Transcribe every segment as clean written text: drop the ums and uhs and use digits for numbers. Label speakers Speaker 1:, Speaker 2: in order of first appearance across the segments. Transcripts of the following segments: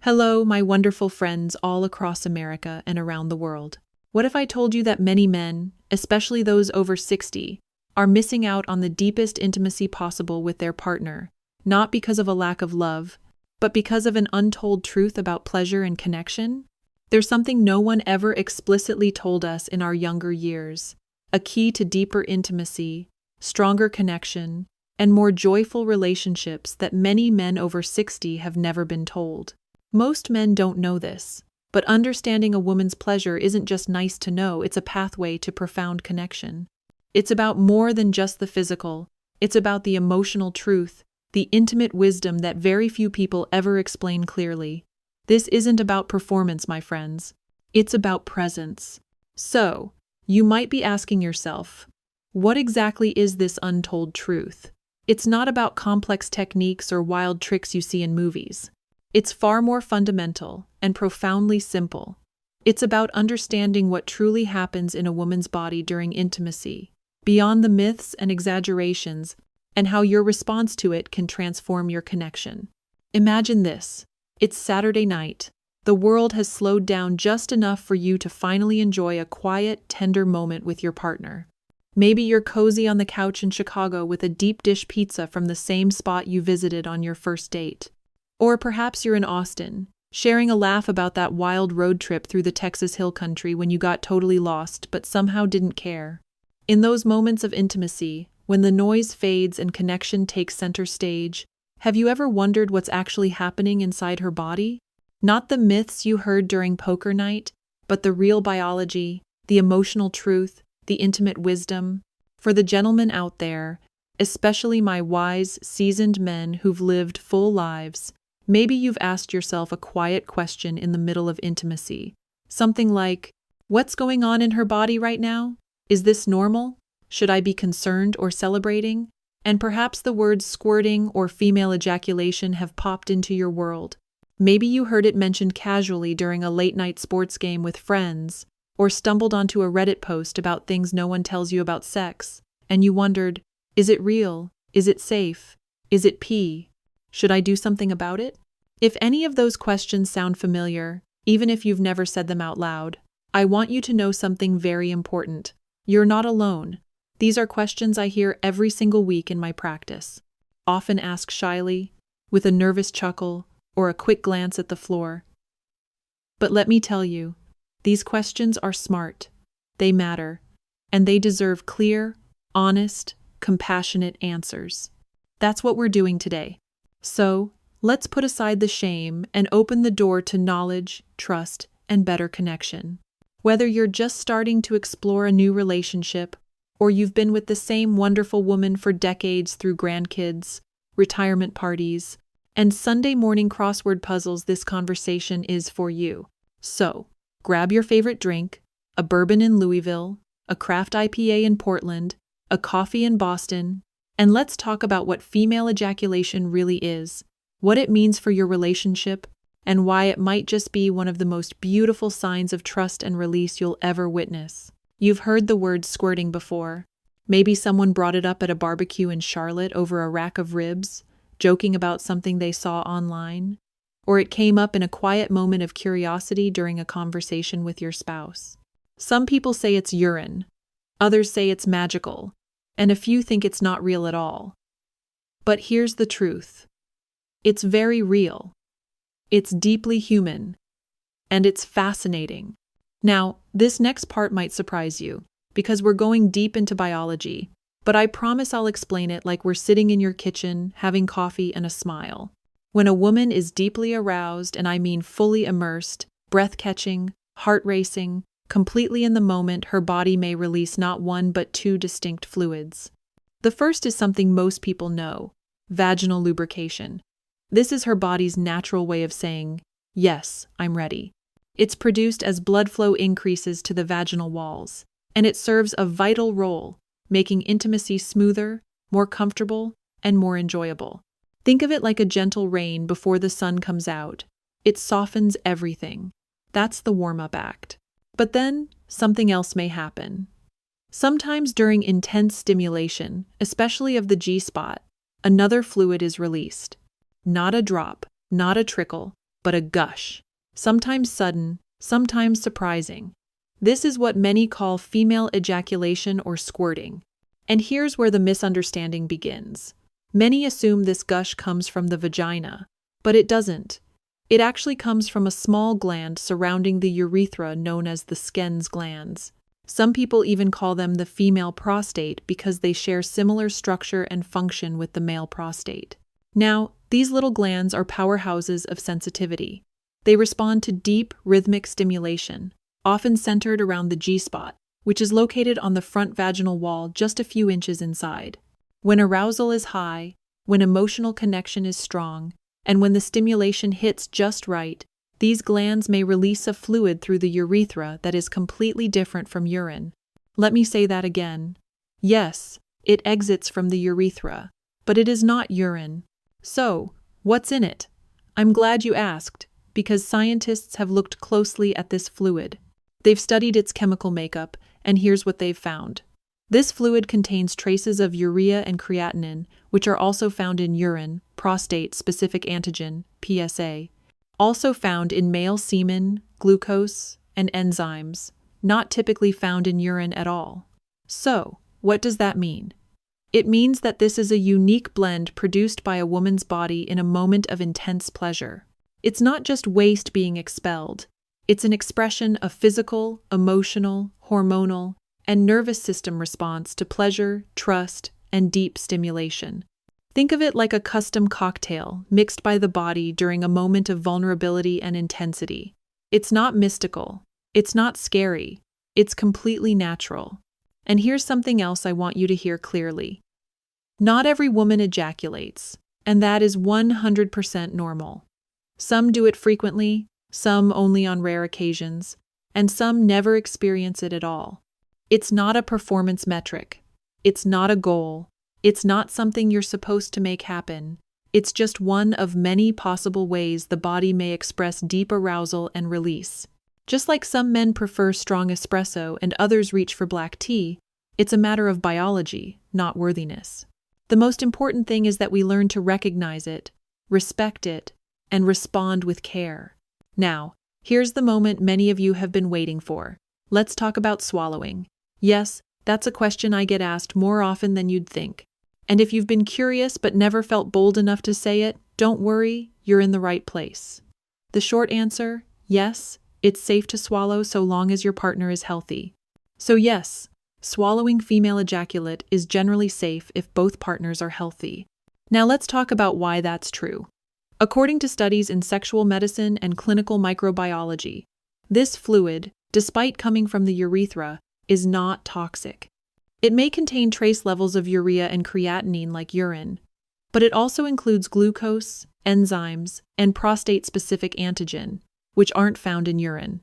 Speaker 1: Hello, my wonderful friends all across America and around the world. What if I told you that many men, especially those over 60, are missing out on the deepest intimacy possible with their partner, not because of a lack of love, but because of an untold truth about pleasure and connection? There's something no one ever explicitly told us in our younger years, a key to deeper intimacy, stronger connection, and more joyful relationships that many men over 60 have never been told. Most men don't know this, but understanding a woman's pleasure isn't just nice to know, it's a pathway to profound connection. It's about more than just the physical, it's about the emotional truth, the intimate wisdom that very few people ever explain clearly. This isn't about performance, my friends. It's about presence. So, you might be asking yourself, what exactly is this untold truth? It's not about complex techniques or wild tricks you see in movies. It's far more fundamental and profoundly simple. It's about understanding what truly happens in a woman's body during intimacy, beyond the myths and exaggerations, and how your response to it can transform your connection. Imagine this. It's Saturday night. The world has slowed down just enough for you to finally enjoy a quiet, tender moment with your partner. Maybe you're cozy on the couch in Chicago with a deep dish pizza from the same spot you visited on your first date. Or perhaps you're in Austin, sharing a laugh about that wild road trip through the Texas Hill Country when you got totally lost but somehow didn't care. In those moments of intimacy, when the noise fades and connection takes center stage, have you ever wondered what's actually happening inside her body? Not the myths you heard during poker night, but the real biology, the emotional truth, the intimate wisdom. For the gentlemen out there, especially my wise, seasoned men who've lived full lives, maybe you've asked yourself a quiet question in the middle of intimacy. Something like, what's going on in her body right now? Is this normal? Should I be concerned or celebrating? And perhaps the words squirting or female ejaculation have popped into your world. Maybe you heard it mentioned casually during a late-night sports game with friends, or stumbled onto a Reddit post about things no one tells you about sex, and you wondered, is it real? Is it safe? Is it pee? Should I do something about it? If any of those questions sound familiar, even if you've never said them out loud, I want you to know something very important. You're not alone. These are questions I hear every single week in my practice, often asked shyly, with a nervous chuckle, or a quick glance at the floor. But let me tell you, these questions are smart, they matter, and they deserve clear, honest, compassionate answers. That's what we're doing today. So, let's put aside the shame and open the door to knowledge, trust, and better connection. Whether you're just starting to explore a new relationship, or you've been with the same wonderful woman for decades through grandkids, retirement parties, and Sunday morning crossword puzzles, this conversation is for you. So, grab your favorite drink, a bourbon in Louisville, a craft IPA in Portland, a coffee in Boston, and let's talk about what female ejaculation really is, what it means for your relationship, and why it might just be one of the most beautiful signs of trust and release you'll ever witness. You've heard the word squirting before. Maybe someone brought it up at a barbecue in Charlotte over a rack of ribs, joking about something they saw online. Or it came up in a quiet moment of curiosity during a conversation with your spouse. Some people say it's urine. Others say it's magical. And a few think it's not real at all. But here's the truth. It's very real. It's deeply human. And it's fascinating. Now, this next part might surprise you, because we're going deep into biology, but I promise I'll explain it like we're sitting in your kitchen, having coffee and a smile. When a woman is deeply aroused, and I mean fully immersed, breath-catching, heart-racing, completely in the moment, her body may release not one but two distinct fluids. The first is something most people know, vaginal lubrication. This is her body's natural way of saying, yes, I'm ready. It's produced as blood flow increases to the vaginal walls, and it serves a vital role, making intimacy smoother, more comfortable, and more enjoyable. Think of it like a gentle rain before the sun comes out. It softens everything. That's the warm-up act. But then, something else may happen. Sometimes during intense stimulation, especially of the G-spot, another fluid is released. Not a drop, not a trickle, but a gush. Sometimes sudden, sometimes surprising. This is what many call female ejaculation or squirting. And here's where the misunderstanding begins. Many assume this gush comes from the vagina, but it doesn't. It actually comes from a small gland surrounding the urethra known as the Skens glands. Some people even call them the female prostate because they share similar structure and function with the male prostate. Now, these little glands are powerhouses of sensitivity. They respond to deep, rhythmic stimulation, often centered around the G-spot, which is located on the front vaginal wall just a few inches inside. When arousal is high, when emotional connection is strong, and when the stimulation hits just right, these glands may release a fluid through the urethra that is completely different from urine. Let me say that again. Yes, it exits from the urethra, but it is not urine. So, what's in it? I'm glad you asked, because scientists have looked closely at this fluid. They've studied its chemical makeup, and here's what they've found. This fluid contains traces of urea and creatinine, which are also found in urine, prostate-specific antigen, PSA, also found in male semen, glucose, and enzymes, not typically found in urine at all. So, what does that mean? It means that this is a unique blend produced by a woman's body in a moment of intense pleasure. It's not just waste being expelled. It's an expression of physical, emotional, hormonal, and nervous system response to pleasure, trust, and deep stimulation. Think of it like a custom cocktail mixed by the body during a moment of vulnerability and intensity. It's not mystical. It's not scary. It's completely natural. And here's something else I want you to hear clearly. Not every woman ejaculates, and that is 100% normal. Some do it frequently, some only on rare occasions, and some never experience it at all. It's not a performance metric. It's not a goal. It's not something you're supposed to make happen. It's just one of many possible ways the body may express deep arousal and release. Just like some men prefer strong espresso and others reach for black tea, it's a matter of biology, not worthiness. The most important thing is that we learn to recognize it, respect it, and respond with care. Now, here's the moment many of you have been waiting for. Let's talk about swallowing. Yes, that's a question I get asked more often than you'd think. And if you've been curious but never felt bold enough to say it, don't worry, you're in the right place. The short answer, yes, it's safe to swallow so long as your partner is healthy. So yes, swallowing female ejaculate is generally safe if both partners are healthy. Now let's talk about why that's true. According to studies in sexual medicine and clinical microbiology, this fluid, despite coming from the urethra, is not toxic. It may contain trace levels of urea and creatinine like urine, but it also includes glucose, enzymes, and prostate-specific antigen, which aren't found in urine.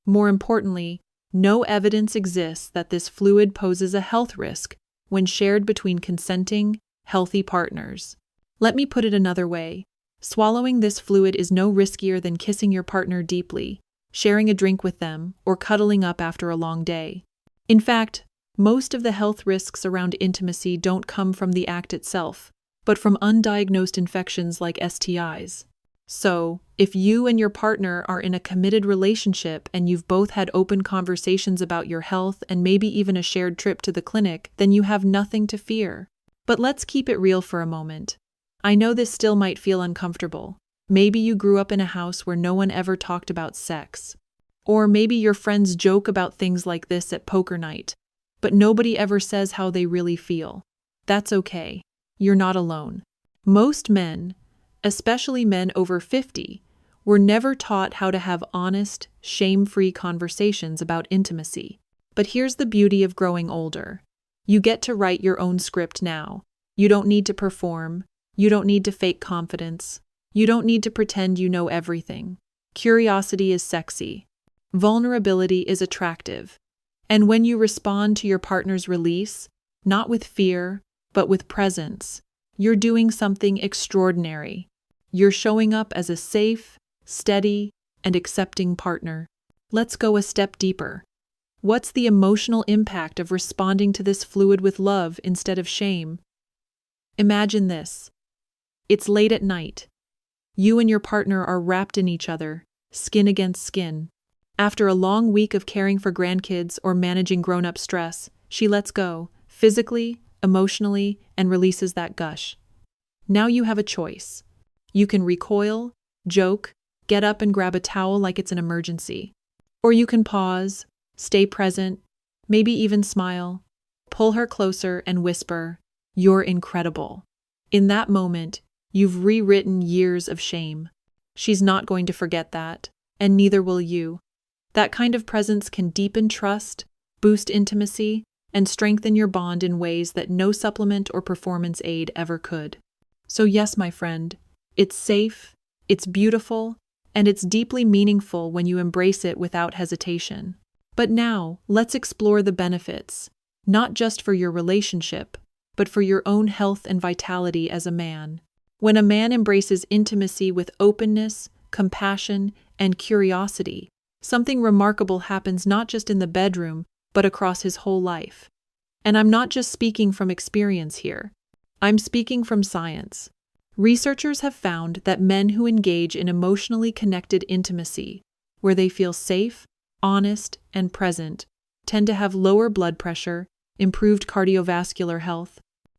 Speaker 1: More importantly, no evidence exists that this fluid poses a health risk when shared between consenting, healthy partners. Let me put it another way. Swallowing this fluid is no riskier than kissing your partner deeply, sharing a drink with them, or cuddling up after a long day. In fact, most of the health risks around intimacy don't come from the act itself, but from undiagnosed infections like STIs. So, if you and your partner are in a committed relationship and you've both had open conversations about your health and maybe even a shared trip to the clinic, then you have nothing to fear. But let's keep it real for a moment. I know this still might feel uncomfortable. Maybe you grew up in a house where no one ever talked about sex. Or maybe your friends joke about things like this at poker night, but nobody ever says how they really feel. That's okay. You're not alone. Most men, especially men over 50, were never taught how to have honest, shame-free conversations about intimacy. But here's the beauty of growing older. You get to write your own script now. You don't need to perform. You don't need to fake confidence. You don't need to pretend you know everything. Curiosity is sexy. Vulnerability is attractive. And when you respond to your partner's release, not with fear, but with presence, you're doing something extraordinary. You're showing up as a safe, steady, and accepting partner. Let's go a step deeper. What's the emotional impact of responding to this fluid with love instead of shame? Imagine this. It's late at night. You and your partner are wrapped in each other, skin against skin. After a long week of caring for grandkids or managing grown-up stress, she lets go, physically, emotionally, and releases that gush. Now you have a choice. You can recoil, joke, get up and grab a towel like it's an emergency. Or you can pause, stay present, maybe even smile, pull her closer and whisper, "You're incredible." In that moment, you've rewritten years of shame. She's not going to forget that, and neither will you. That kind of presence can deepen trust, boost intimacy, and strengthen your bond in ways that no supplement or performance aid ever could. So yes, my friend, it's safe, it's beautiful, and it's deeply meaningful when you embrace it without hesitation. But now, let's explore the benefits, not just for your relationship, but for your own health and vitality as a man. When a man embraces intimacy with openness, compassion, and curiosity, something remarkable happens not just in the bedroom, but across his whole life. And I'm not just speaking from experience here. I'm speaking from science. Researchers have found that men who engage in emotionally connected intimacy, where they feel safe, honest, and present, tend to have lower blood pressure, improved cardiovascular health,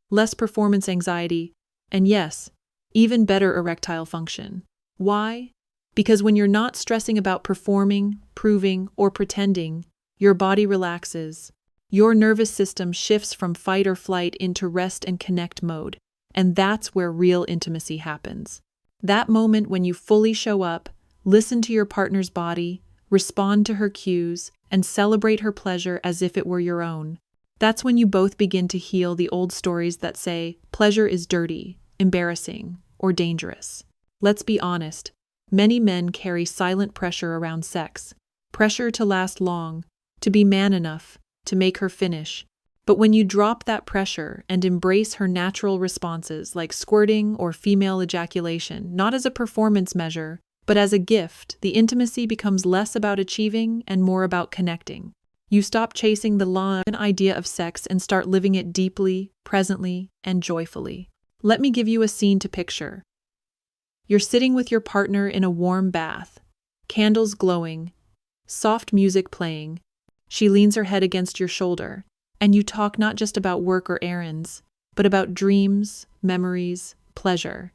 Speaker 1: less performance anxiety, and yes, even better erectile function. Why? Because when you're not stressing about performing, proving, or pretending, your body relaxes. Your nervous system shifts from fight or flight into rest and connect mode, and that's where real intimacy happens. That moment when you fully show up, listen to your partner's body, respond to her cues, and celebrate her pleasure as if it were your own. That's when you both begin to heal the old stories that say pleasure is dirty, embarrassing, or dangerous. Let's be honest, many men carry silent pressure around sex, pressure to last long, to be man enough, to make her finish. But when you drop that pressure and embrace her natural responses like squirting or female ejaculation, not as a performance measure, but as a gift, the intimacy becomes less about achieving and more about connecting. You stop chasing the line idea of sex and start living it deeply, presently, and joyfully. Let me give you a scene to picture. You're sitting with your partner in a warm bath, candles glowing, soft music playing. She leans her head against your shoulder, and you talk not just about work or errands, but about dreams, memories, pleasure.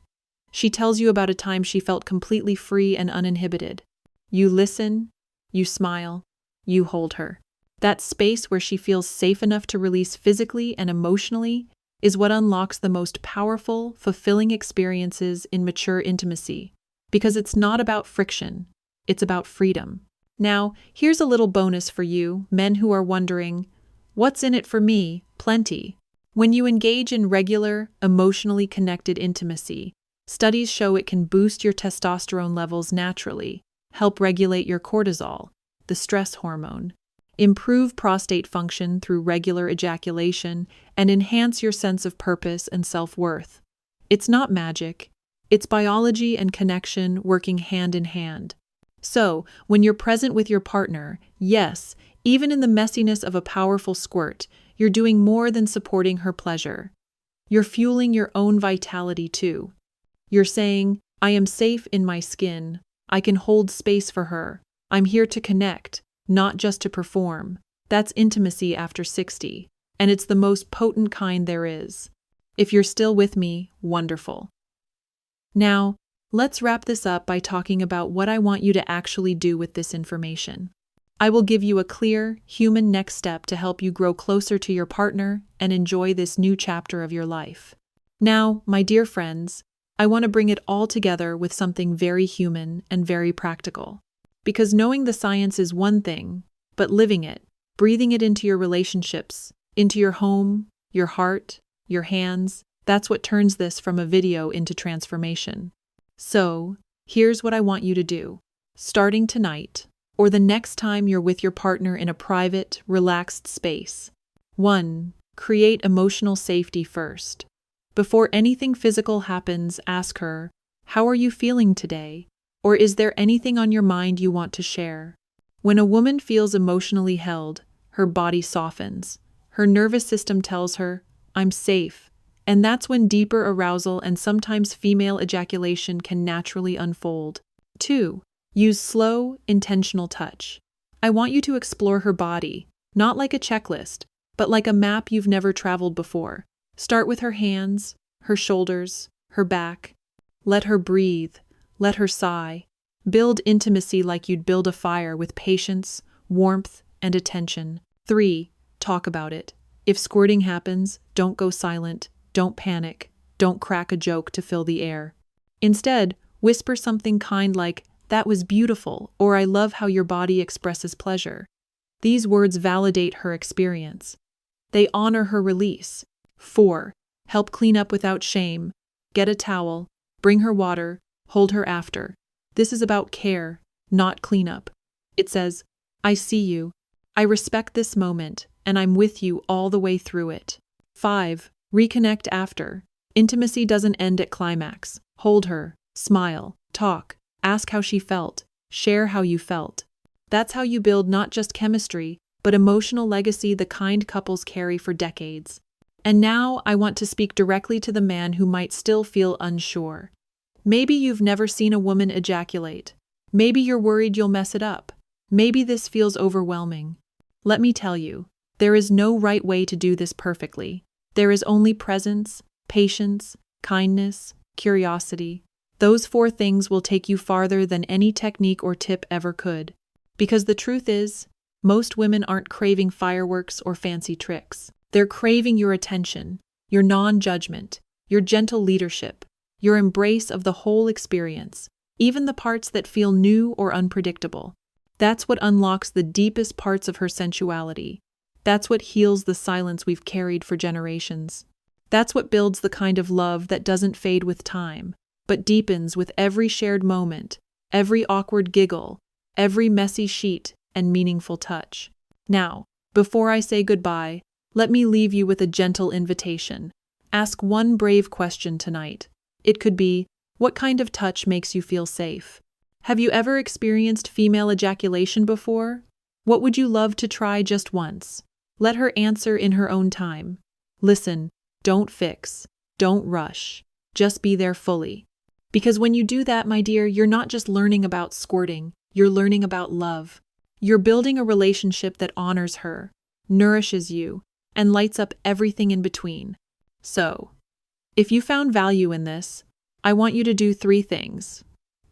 Speaker 1: She tells you about a time she felt completely free and uninhibited. You listen, you smile, you hold her. That space where she feels safe enough to release physically and emotionally is what unlocks the most powerful, fulfilling experiences in mature intimacy, because it's not about friction, it's about freedom. Now, here's a little bonus for you, men who are wondering, what's in it for me? Plenty. When you engage in regular, emotionally connected intimacy, studies show it can boost your testosterone levels naturally, help regulate your cortisol, the stress hormone, improve prostate function through regular ejaculation, and enhance your sense of purpose and self-worth. It's not magic. It's biology and connection working hand in hand. So, when you're present with your partner, yes, even in the messiness of a powerful squirt, you're doing more than supporting her pleasure. You're fueling your own vitality too. You're saying, I am safe in my skin. I can hold space for her. I'm here to connect, not just to perform. That's intimacy after 60, and it's the most potent kind there is. If you're still with me, wonderful. Now, let's wrap this up by talking about what I want you to actually do with this information. I will give you a clear, human next step to help you grow closer to your partner and enjoy this new chapter of your life. Now, my dear friends, I want to bring it all together with something very human and very practical. Because knowing the science is one thing, but living it, breathing it into your relationships, into your home, your heart, your hands, that's what turns this from a video into transformation. So, here's what I want you to do. Starting tonight, or the next time you're with your partner in a private, relaxed space. 1. Create emotional safety first. Before anything physical happens, ask her, "How are you feeling today?" Or is there anything on your mind you want to share? When a woman feels emotionally held, her body softens. Her nervous system tells her, I'm safe, And that's when deeper arousal and sometimes female ejaculation can naturally unfold. 2. Use slow, intentional touch. I want you to explore her body, not like a checklist, but like a map you've never traveled before. Start with her hands, her shoulders, her back. Let her breathe. Let her sigh. Build intimacy like you'd build a fire with patience, warmth, and attention. 3. Talk about it. If squirting happens, don't go silent. Don't panic. Don't crack a joke to fill the air. Instead, whisper something kind like, "That was beautiful," or "I love how your body expresses pleasure." These words validate her experience. They honor her release. 4. Help clean up without shame. Get a towel, bring her water, hold her after. This is about care, not cleanup. It says, "I see you. I respect this moment, and I'm with you all the way through it." 5. Reconnect after. Intimacy doesn't end at climax. Hold her, smile, talk, ask how she felt, share how you felt. That's how you build not just chemistry, but emotional legacy the kind couples carry for decades. And now I want to speak directly to the man who might still feel unsure. Maybe you've never seen a woman ejaculate. Maybe you're worried you'll mess it up. Maybe this feels overwhelming. Let me tell you, there is no right way to do this perfectly. There is only presence, patience, kindness, curiosity. Those 4 things will take you farther than any technique or tip ever could. Because the truth is, most women aren't craving fireworks or fancy tricks. They're craving your attention, your non-judgment, your gentle leadership, your embrace of the whole experience, even the parts that feel new or unpredictable. That's what unlocks the deepest parts of her sensuality. That's what heals the silence we've carried for generations. That's what builds the kind of love that doesn't fade with time, but deepens with every shared moment, every awkward giggle, every messy sheet and meaningful touch. Now, before I say goodbye, let me leave you with a gentle invitation. Ask one brave question tonight. It could be, what kind of touch makes you feel safe? Have you ever experienced female ejaculation before? What would you love to try just once? Let her answer in her own time. Listen, don't fix, don't rush, just be there fully. Because when you do that, my dear, you're not just learning about squirting, you're learning about love. You're building a relationship that honors her, nourishes you, and lights up everything in between. So, if you found value in this, I want you to do 3 things.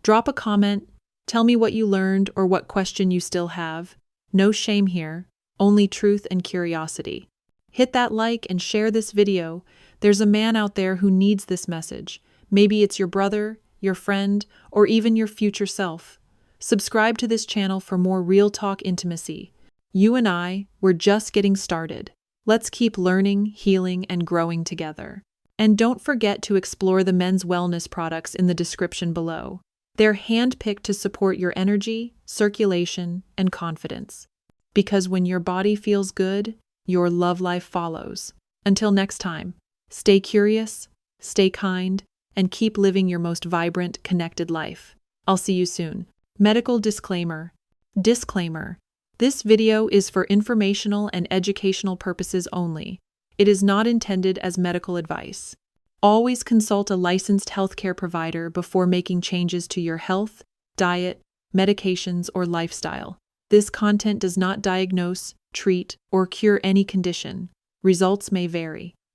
Speaker 1: Drop a comment, tell me what you learned or what question you still have. No shame here, only truth and curiosity. Hit that like and share this video. There's a man out there who needs this message. Maybe it's your brother, your friend, or even your future self. Subscribe to this channel for more real talk intimacy. You and I, we're just getting started. Let's keep learning, healing, and growing together. And don't forget to explore the men's wellness products in the description below. They're handpicked to support your energy, circulation, and confidence. Because when your body feels good, your love life follows. Until next time, stay curious, stay kind, and keep living your most vibrant, connected life. I'll see you soon. Medical disclaimer. Disclaimer. This video is for informational and educational purposes only. It is not intended as medical advice. Always consult a licensed healthcare provider before making changes to your health, diet, medications, or lifestyle. This content does not diagnose, treat, or cure any condition. Results may vary.